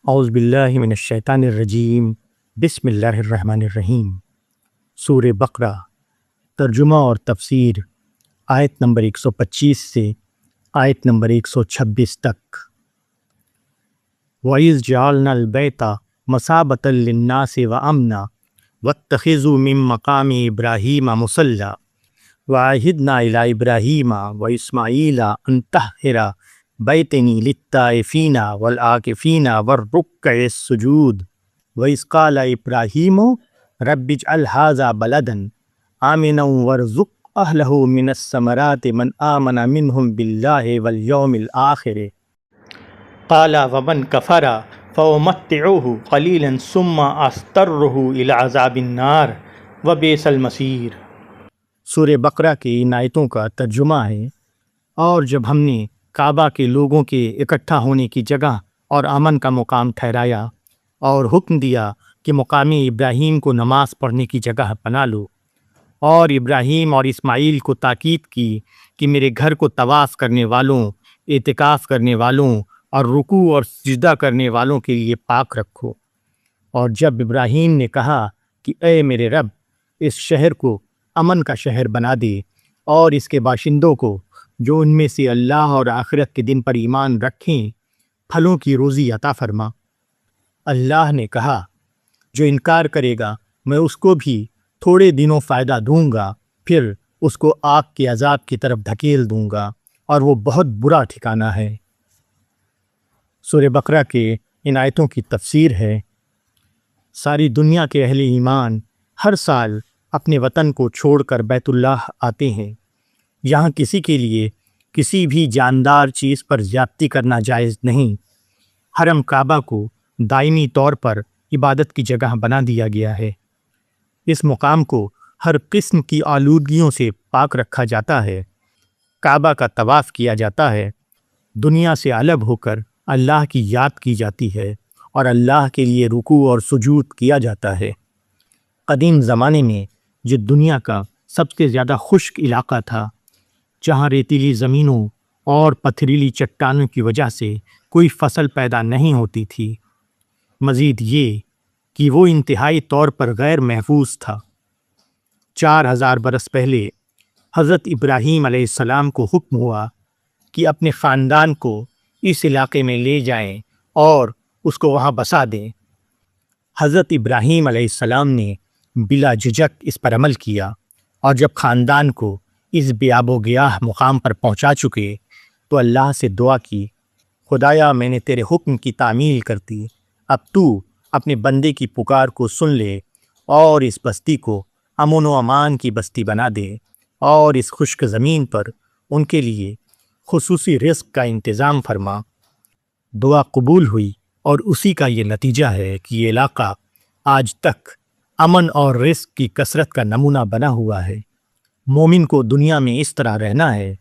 اعوذ باللہ من الشیطان الرجیم، بسم اللہ الرحمن الرحیم۔ سورہ بقرہ، ترجمہ اور تفسیر، آیت نمبر 125 سے آیت نمبر 126 تک۔ وَإِذْ جَعَلْنَا الْبَيْتَ مَثَابَةً لِلنَّاسِ وَأَمْنًا وَاتَّخِذُوا مِن مَّقَامِ إِبْرَاهِيمَ مُصَلًّى وَعَهِدْنَا إِلَىٰ إِبْرَاهِيمَ وَإِسْمَاعِيلَ أَن طَهِّرَ بَيْتِي لِلطَّائِفِينَ وَالْعَاكِفِينَ وَالرُّكَّعِ السُّجُودِ وَإِذْ قَالَ إِبْرَاهِيمُ رَبِّ اجْعَلْ هَٰذَا بَلَدًا آمِنًا وَارْزُقْ أَهْلَهُ مِنَ الثَّمَرَاتِ مَنْ آمَنَ مِنْهُم بِاللَّهِ وَالْيَوْمِ الْآخِرِ قَالَ وَمَنْ كَفَرَ فَأُمَتِّعُهُ قَلِيلًا ثُمَّ أَضْطَرُّهُ إِلَىٰ عَذَابِ النَّارِ وَبِئْسَ الْمَصِيرُ۔ سورہ بقرہ کی ان آیتوں کا ترجمہ ہے۔ اور جب ہم نے کعبہ کے لوگوں کے اکٹھا ہونے کی جگہ اور امن کا مقام ٹھہرایا اور حکم دیا کہ مقام ابراہیم کو نماز پڑھنے کی جگہ بنا لو، اور ابراہیم اور اسماعیل کو تاکید کی کہ میرے گھر کو طواف کرنے والوں، اعتکاف کرنے والوں اور رکوع اور سجدہ کرنے والوں کے لیے پاک رکھو۔ اور جب ابراہیم نے کہا کہ اے میرے رب، اس شہر کو امن کا شہر بنا دے اور اس کے باشندوں کو، جو ان میں سے اللہ اور آخرت کے دن پر ایمان رکھیں، پھلوں کی روزی عطا فرما۔ اللہ نے کہا، جو انکار کرے گا میں اس کو بھی تھوڑے دنوں فائدہ دوں گا، پھر اس کو آگ کے عذاب کی طرف دھکیل دوں گا، اور وہ بہت برا ٹھکانہ ہے۔ سورہ بقرہ کے ان آیتوں کی تفسیر ہے۔ ساری دنیا کے اہل ایمان ہر سال اپنے وطن کو چھوڑ کر بیت اللہ آتے ہیں۔ یہاں کسی کے لیے کسی بھی جاندار چیز پر زیادتی کرنا جائز نہیں۔ حرم کعبہ کو دائمی طور پر عبادت کی جگہ بنا دیا گیا ہے۔ اس مقام کو ہر قسم کی آلودگیوں سے پاک رکھا جاتا ہے۔ کعبہ کا طواف کیا جاتا ہے۔ دنیا سے الگ ہو کر اللہ کی یاد کی جاتی ہے اور اللہ کے لیے رکوع اور سجود کیا جاتا ہے۔ قدیم زمانے میں یہ دنیا کا سب سے زیادہ خشک علاقہ تھا، جہاں ریتیلی زمینوں اور پتھریلی چٹانوں کی وجہ سے کوئی فصل پیدا نہیں ہوتی تھی۔ مزید یہ کہ وہ انتہائی طور پر غیر محفوظ تھا۔ 4000 برس پہلے حضرت ابراہیم علیہ السلام کو حکم ہوا کہ اپنے خاندان کو اس علاقے میں لے جائیں اور اس کو وہاں بسا دیں۔ حضرت ابراہیم علیہ السلام نے بلا جھجک اس پر عمل کیا، اور جب خاندان کو اس بے آب و گیاہ مقام پر پہنچا چکے تو اللہ سے دعا کی، خدایا میں نے تیرے حکم کی تعمیل کر دی، اب تو اپنے بندے کی پکار کو سن لے اور اس بستی کو امن و امان کی بستی بنا دے، اور اس خشک زمین پر ان کے لیے خصوصی رزق کا انتظام فرما۔ دعا قبول ہوئی، اور اسی کا یہ نتیجہ ہے کہ یہ علاقہ آج تک امن اور رزق کی کثرت کا نمونہ بنا ہوا ہے۔ مومن کو دنیا میں اس طرح رہنا ہے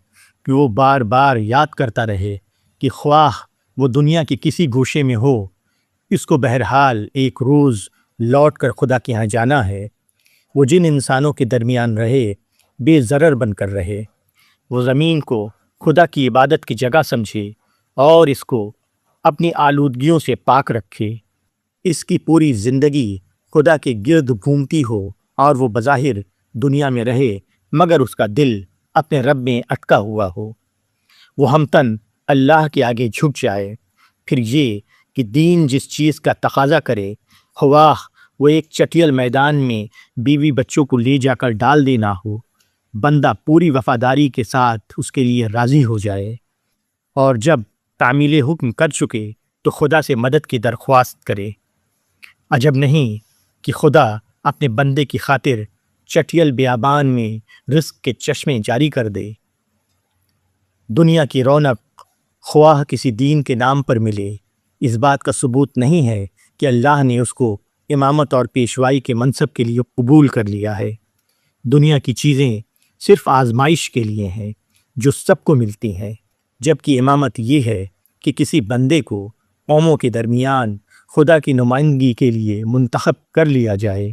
کہ وہ بار بار یاد کرتا رہے کہ خواہ وہ دنیا کے کسی گوشے میں ہو، اس کو بہرحال ایک روز لوٹ کر خدا کے ہاں جانا ہے۔ وہ جن انسانوں کے درمیان رہے، بے ضرر بن کر رہے۔ وہ زمین کو خدا کی عبادت کی جگہ سمجھے اور اس کو اپنی آلودگیوں سے پاک رکھے۔ اس کی پوری زندگی خدا کے گرد گھومتی ہو اور وہ بظاہر دنیا میں رہے، مگر اس کا دل اپنے رب میں اٹکا ہوا ہو۔ وہ ہمتن اللہ کے آگے جھک جائے۔ پھر یہ کہ دین جس چیز کا تقاضا کرے، خواہ وہ ایک چٹیل میدان میں بیوی بچوں کو لے جا کر ڈال دینا ہو، بندہ پوری وفاداری کے ساتھ اس کے لیے راضی ہو جائے، اور جب تعمیل حکم کر چکے تو خدا سے مدد کی درخواست کرے۔ عجب نہیں کہ خدا اپنے بندے کی خاطر چٹیل بیابان میں رزق کے چشمے جاری کر دے۔ دنیا کی رونق خواہ کسی دین کے نام پر ملے، اس بات کا ثبوت نہیں ہے کہ اللہ نے اس کو امامت اور پیشوائی کے منصب کے لیے قبول کر لیا ہے۔ دنیا کی چیزیں صرف آزمائش کے لیے ہیں جو سب کو ملتی ہیں، جبکہ امامت یہ ہے کہ کسی بندے کو قوموں کے درمیان خدا کی نمائندگی کے لیے منتخب کر لیا جائے۔